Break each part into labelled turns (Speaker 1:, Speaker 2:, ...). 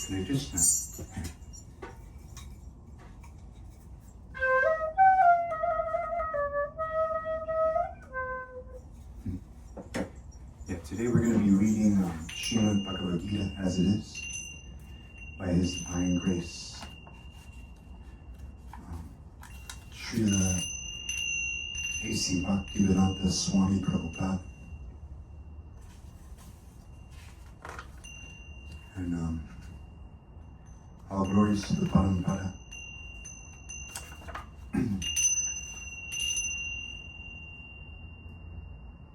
Speaker 1: Hare Krishna. Today we're going to be reading Srimad Bhagavad-gita as it is, by His Divine Grace. Srila A. Bhaktivedanta Swami Prabhupada. And all glories to the Parampara.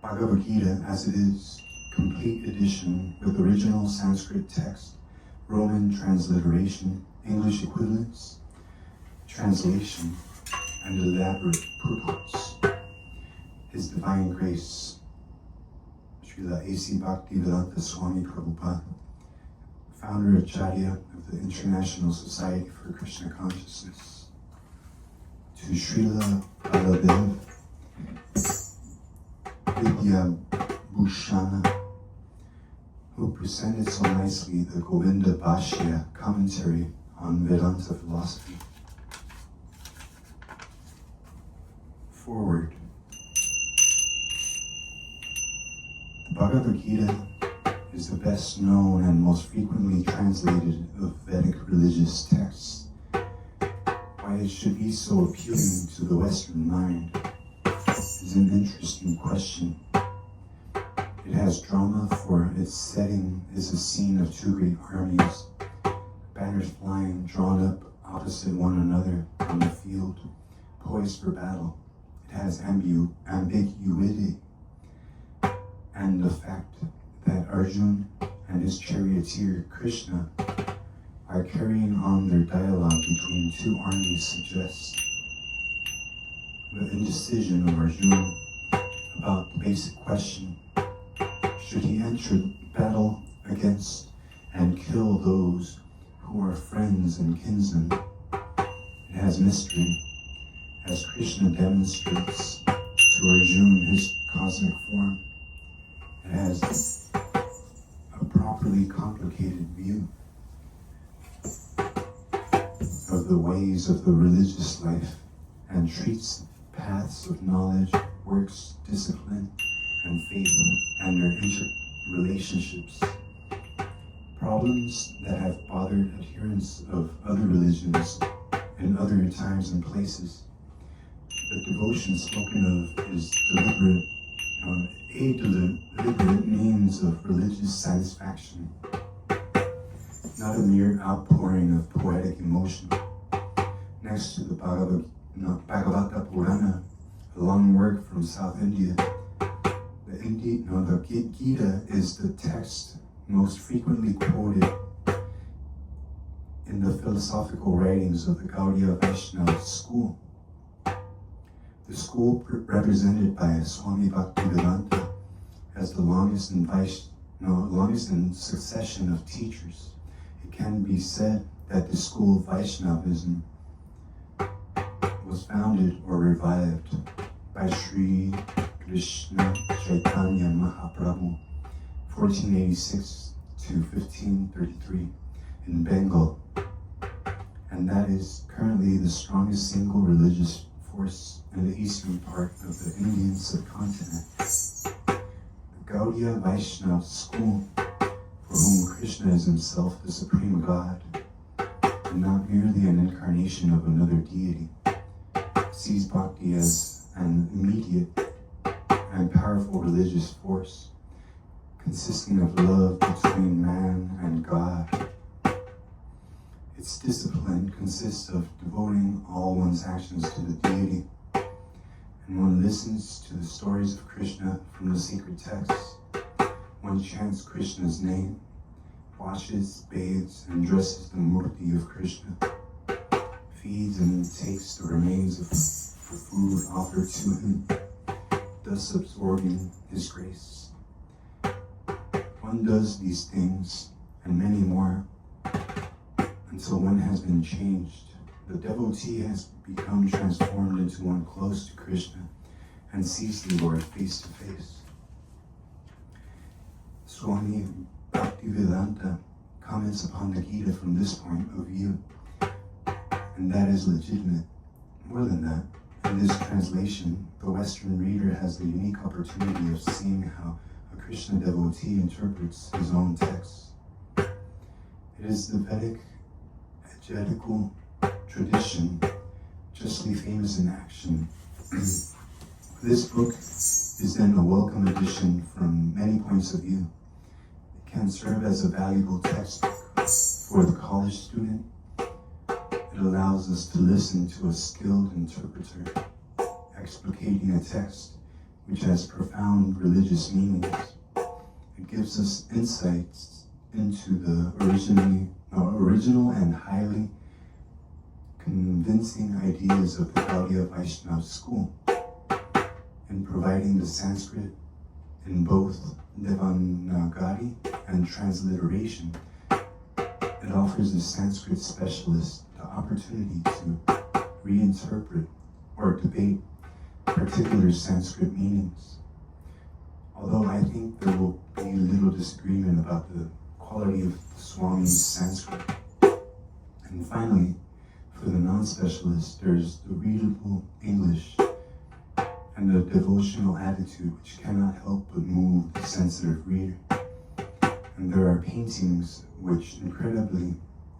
Speaker 1: Bhagavad-gita as it is, complete edition with original Sanskrit text, Roman transliteration, English equivalents, translation, and elaborate purports. His Divine Grace, Srila A. Bhaktivedanta Swami Prabhupada, founder Acharya of the International Society for Krishna Consciousness. To Srila Baladev Vidya Bhushana, who presented so nicely the Govinda Bhashya commentary on Vedanta philosophy. Foreword. The Bhagavad-gita is the best known and most frequently translated of Vedic religious texts. Why it should be so appealing to the Western mind is an interesting question. It has drama, for its setting is a scene of two great armies, banners flying, drawn up opposite one another on the field, poised for battle. It has ambiguity, and the fact that Arjuna and his charioteer Krishna are carrying on their dialogue between two armies suggests the indecision of Arjuna about the basic question: should he enter battle against and kill those who are friends and kinsmen? It has mystery, as Krishna demonstrates to Arjuna his cosmic form. It has a properly complicated view of the ways of the religious life and treats paths of knowledge, works, discipline, and faith and their interrelationships. Problems that have bothered adherents of other religions in other times and places. The devotion spoken of is a deliberate means of religious satisfaction, not a mere outpouring of poetic emotion. Next to the Bhagavata Purana, a long work from South India, the Gita is the text most frequently quoted in the philosophical writings of the Gaudiya Vaishnava school. The school represented by Swami Bhaktivedanta has the longest in succession of teachers. It can be said that the school of Vaishnavism was founded or revived by Sri Krishna Chaitanya Mahaprabhu, 1486 to 1533 in Bengal, and that is currently the strongest single religious force in the eastern part of the Indian subcontinent. The Gaudiya Vaishnava school, for whom Krishna is himself the supreme God, and not merely an incarnation of another deity, sees bhakti as an immediate and powerful religious force, consisting of love between man and God. Its discipline consists of devoting all one's actions to the deity, and one listens to the stories of Krishna from the sacred texts. One chants Krishna's name, washes, bathes, and dresses the murti of Krishna, feeds and takes the remains of the food offered to him, thus absorbing his grace. One does these things, and many more, until one has been changed. The devotee has become transformed into one close to Krishna and sees the Lord face to face. Swami Bhaktivedanta comments upon the Gita from this point of view, and that is legitimate. More than that, in this translation, the Western reader has the unique opportunity of seeing how a Krishna devotee interprets his own text. It is the Vedic exegetical tradition, justly famous in action. This book is then a welcome addition from many points of view. It can serve as a valuable textbook for the college student. It allows us to listen to a skilled interpreter explicating a text which has profound religious meanings. It gives us insights into the original and highly convincing ideas of the Gaudiya Vaishnava school, in providing the Sanskrit in both Devanagari and transliteration. It offers the Sanskrit specialist the opportunity to reinterpret or debate particular Sanskrit meanings. Although I think there will be little disagreement about the quality of Swami's Sanskrit. And finally, for the non-specialist, there's the readable English and the devotional attitude which cannot help but move the sensitive reader. And there are paintings which, incredibly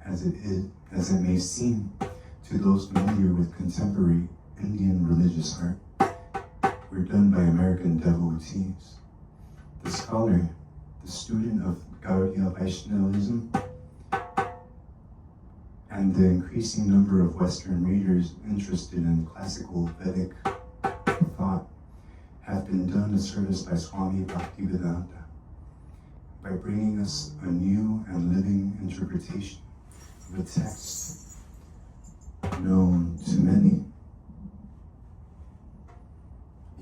Speaker 1: as it may seem to those familiar with contemporary Indian religious art, were done by American devotees. The scholar, the student of Gaudiya Vaishnavism, and the increasing number of Western readers interested in classical Vedic thought have been done a service by Swami Bhaktivedanta by bringing us a new and living interpretation of a text known to many.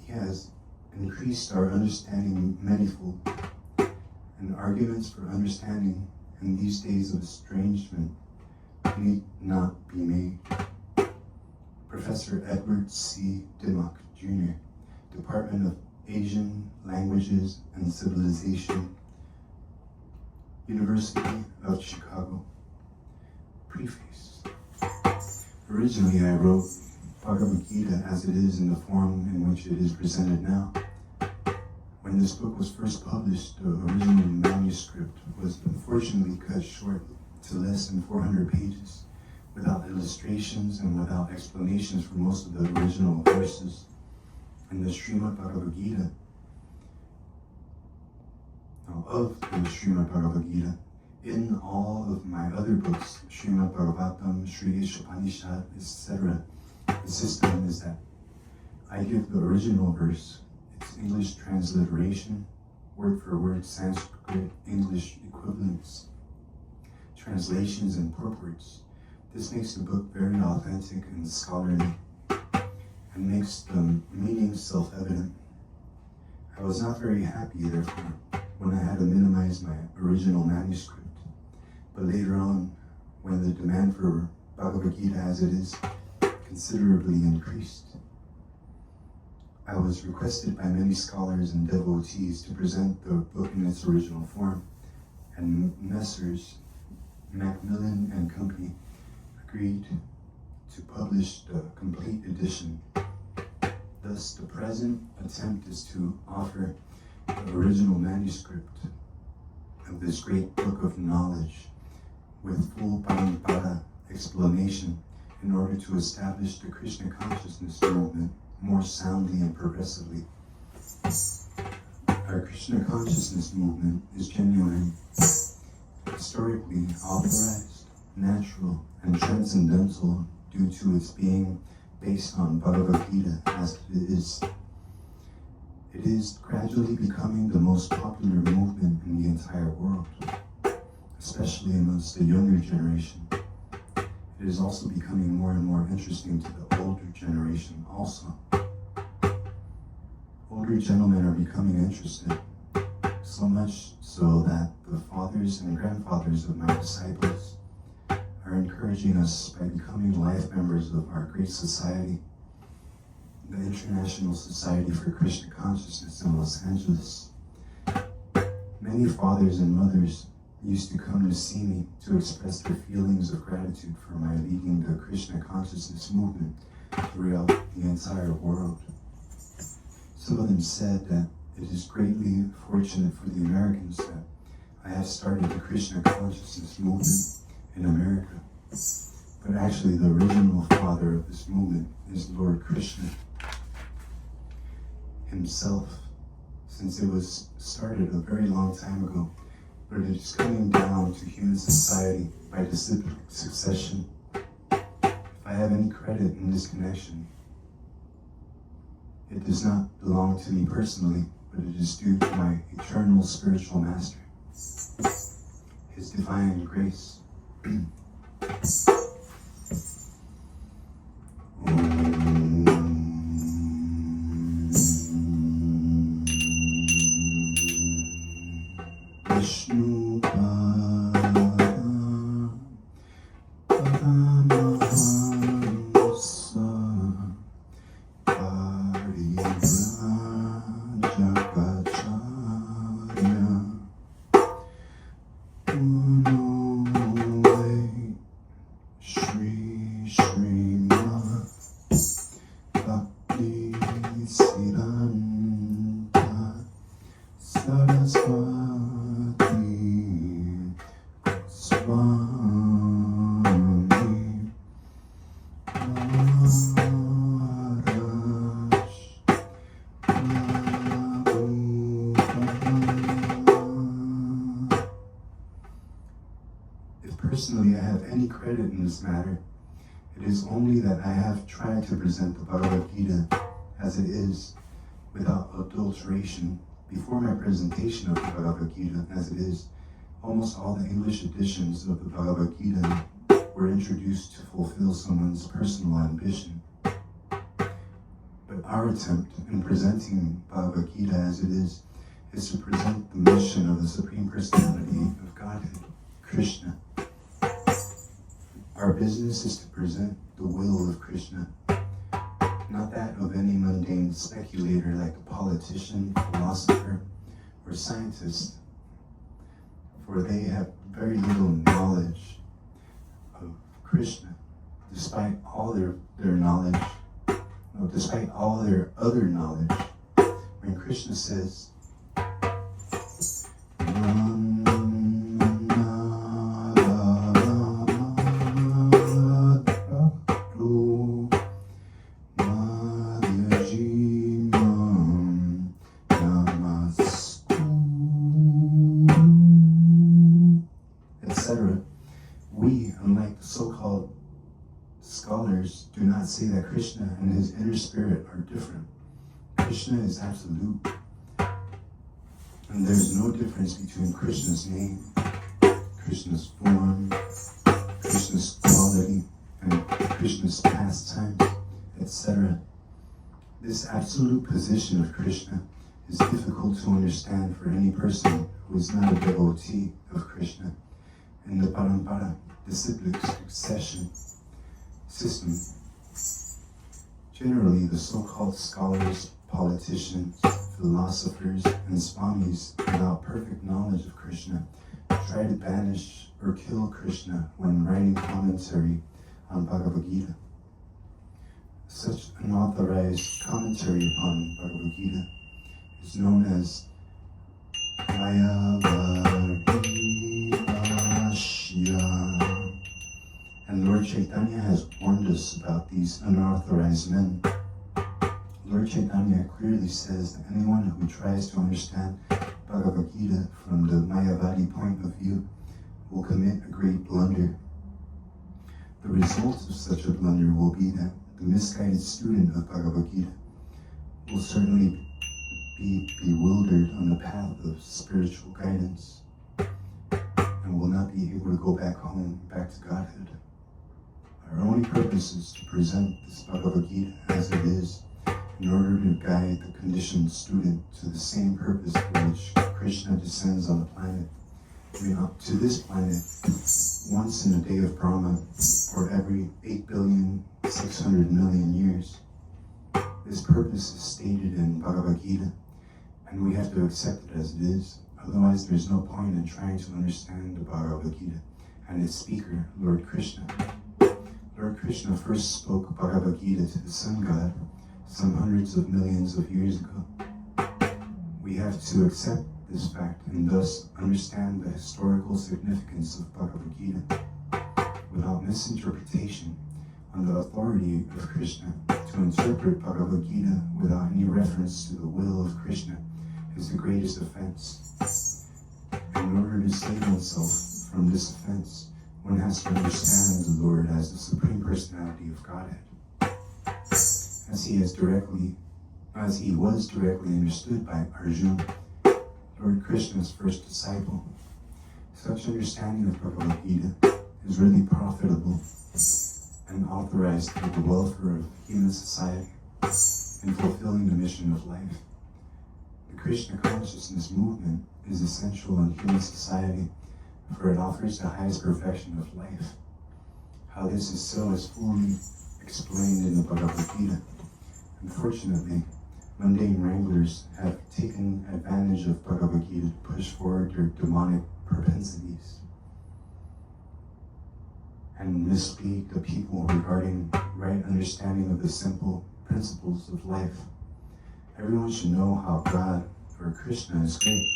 Speaker 1: He has increased our understanding manifold, and arguments for understanding in these days of estrangement need not be made. Professor Edward C. Dimmock, Jr., Department of Asian Languages and Civilization, University of Chicago. Preface. Originally, I wrote Bhagavad-gita as it is in the form in which it is presented now. When this book was first published, the original manuscript was unfortunately cut short to less than 400 pages, without illustrations and without explanations for most of the original verses. In the Srimad Bhagavad-gita, of the Srimad Bhagavad-gita, in all of my other books, Srimad Bhagavatam, Sri Ishopanishad, etc., the system is that I give the original verse, its English transliteration, word for word Sanskrit English equivalents, translations and purports. This makes the book very authentic and scholarly, and makes the meaning self-evident. I was not very happy, therefore, when I had to minimize my original manuscript. But later on, when the demand for Bhagavad-gita as it is considerably increased, I was requested by many scholars and devotees to present the book in its original form, and Messrs. Macmillan and Company agreed to publish the complete edition. Thus, the present attempt is to offer the original manuscript of this great book of knowledge with full Parampara explanation in order to establish the Krishna consciousness movement more soundly and progressively. Our Krishna consciousness movement is genuine, historically authorized, natural, and transcendental due to its being based on Bhagavad-gita as it is. It is gradually becoming the most popular movement in the entire world, especially amongst the younger generation. It is also becoming more and more interesting to the older generation also. Older gentlemen are becoming interested, so much so that the fathers and grandfathers of my disciples are encouraging us by becoming life members of our great society, the International Society for Krishna Consciousness in Los Angeles. Many fathers and mothers used to come to see me to express their feelings of gratitude for my leading the Krishna consciousness movement throughout the entire world. Some of them said that it is greatly fortunate for the Americans that I have started the Krishna consciousness movement in America. But actually the original father of this movement is Lord Krishna himself, since it was started a very long time ago, but it is coming down to human society by disciplic succession. If I have any credit in this connection, it does not belong to me personally, but it is due to my eternal spiritual master, his divine grace. Vishnu Sri Srimad Bhaktivedanta Swami Prabhupada. If personally I have any credit in this matter, it is only that I have tried to present the Bhagavad-gita as it is, without adulteration. Before my presentation of the Bhagavad-gita as it is, almost all the English editions of the Bhagavad-gita were introduced to fulfill someone's personal ambition. But our attempt in presenting Bhagavad-gita as it is to present the mission of the Supreme Personality of Godhead, Krishna. Our business is to present the will of Krishna, not that of any mundane speculator like a politician, philosopher, or scientist, for they have very little knowledge of Krishna, despite all their knowledge, despite all their other knowledge. When Krishna says, etc., we, unlike the so-called scholars, do not say that Krishna and his inner spirit are different. Krishna is absolute, and there's no difference between Krishna's name, Krishna's form, Krishna's quality, and Krishna's pastimes, etc. This absolute position of Krishna is difficult to understand for any person who is not a devotee of Krishna. In the parampara, disciplic succession system, generally the so-called scholars, politicians, philosophers, and swamis without perfect knowledge of Krishna try to banish or kill Krishna when writing commentary on Bhagavad-gita. Such unauthorized commentary upon Bhagavad-gita is known as and Lord Chaitanya has warned us about these unauthorized men. Lord Chaitanya clearly says that anyone who tries to understand Bhagavad-gita from the Mayavadi point of view will commit a great blunder. The result of such a blunder will be that the misguided student of Bhagavad-gita will certainly be bewildered on the path of spiritual guidance and will not be able to go back home, back to Godhead. Our only purpose is to present this Bhagavad-gita as it is, in order to guide the conditioned student to the same purpose for which Krishna descends on the planet. To this planet, once in a day of Brahma, or every 8,600,000,000 years. This purpose is stated in Bhagavad-gita, and we have to accept it as it is. Otherwise, there's no point in trying to understand the Bhagavad Gita and its speaker, Lord Krishna. Lord Krishna first spoke Bhagavad Gita to the sun god some hundreds of millions of years ago. We have to accept this fact and thus understand the historical significance of Bhagavad Gita without misinterpretation. On the authority of Krishna, to interpret Bhagavad Gita without any reference to the will of Krishna is the greatest offense. In order to save oneself from this offense, one has to understand the Lord as the Supreme Personality of Godhead, as he was directly understood by Arjuna, Lord Krishna's first disciple. Such understanding of Bhagavad Gita is really profitable and authorized for the welfare of human society in fulfilling the mission of life. The Krishna consciousness movement is essential in human society, for it offers the highest perfection of life. How this is so is fully explained in the Bhagavad Gita. Unfortunately, mundane wranglers have taken advantage of Bhagavad Gita to push forward their demonic propensities and misspeak the people regarding right understanding of the simple principles of life. Everyone should know how God, or Krishna, is great,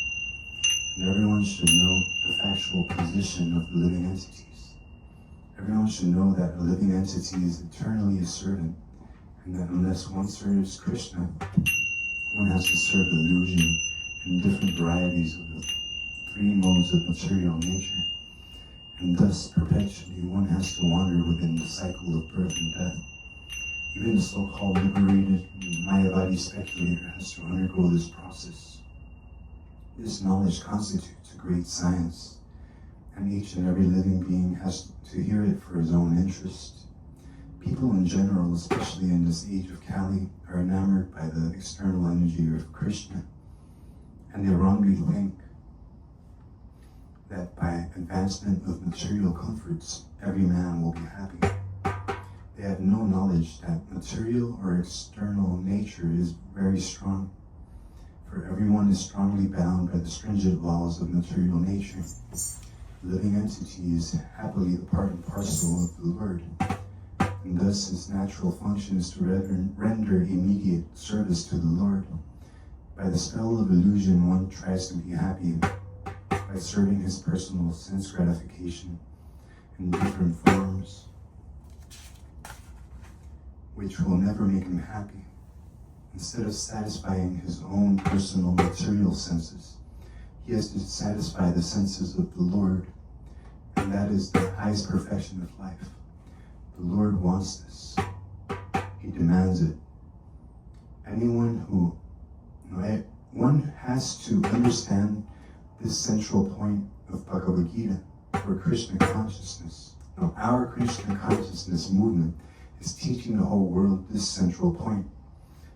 Speaker 1: and everyone should know the factual position of the living entities. Everyone should know that a living entity is eternally a servant, and that unless one serves Krishna, one has to serve illusion and different varieties of the three modes of material nature. And thus, perpetually, one has to wander within the cycle of birth and death. Even the so-called liberated Mayavadi speculator has to undergo this process. This knowledge constitutes a great science, and each and every living being has to hear it for his own interest. People in general, especially in this age of Kali, are enamored by the external energy of Krishna, and they wrongly think that by advancement of material comforts, every man will be happy. They have no knowledge that material or external nature is very strong, for everyone is strongly bound by the stringent laws of material nature. Living entity is happily the part and parcel of the Lord, and thus his natural function is to render immediate service to the Lord. By the spell of illusion, one tries to be happy by serving his personal sense gratification in different forms, which will never make him happy. Instead of satisfying his own personal material senses, he has to satisfy the senses of the Lord, and that is the highest perfection of life. The Lord wants this. He demands it. One has to understand this central point of Bhagavad Gita, for Krishna consciousness. Now, our Krishna consciousness movement is teaching the whole world this central point.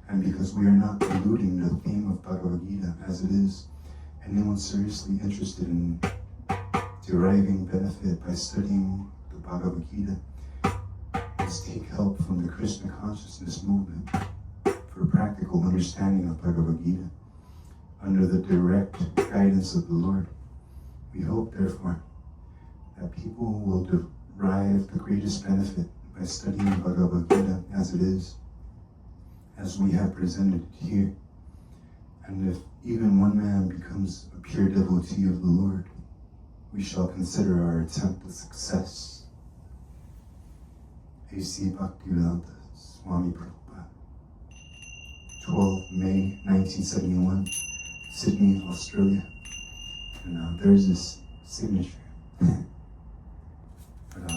Speaker 1: And because we are not eluding the theme of Bhagavad Gita as it is, anyone seriously interested in deriving benefit by studying the Bhagavad Gita must take help from the Krishna consciousness movement for practical understanding of Bhagavad Gita under the direct guidance of the Lord. We hope, therefore, that people will derive the greatest benefit by studying Bhagavad Gita as it is, as we have presented it here. And if even one man becomes a pure devotee of the Lord, we shall consider our attempt a success. A.C. Bhaktivedanta Swami Prabhupada. 12 May 1971, Sydney, Australia. And there's this signature. But,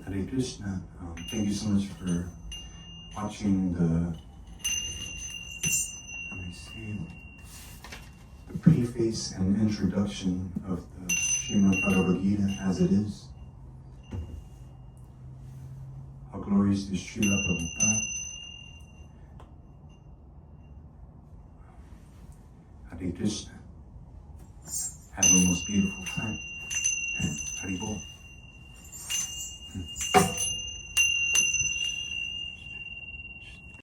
Speaker 1: Hare Krishna. Thank you so much for watching the preface and introduction of the Srimad Bhagavad-gita as it is. All glories to Srila Prabhupada. Hare Krishna. Have a most beautiful time. Haribol.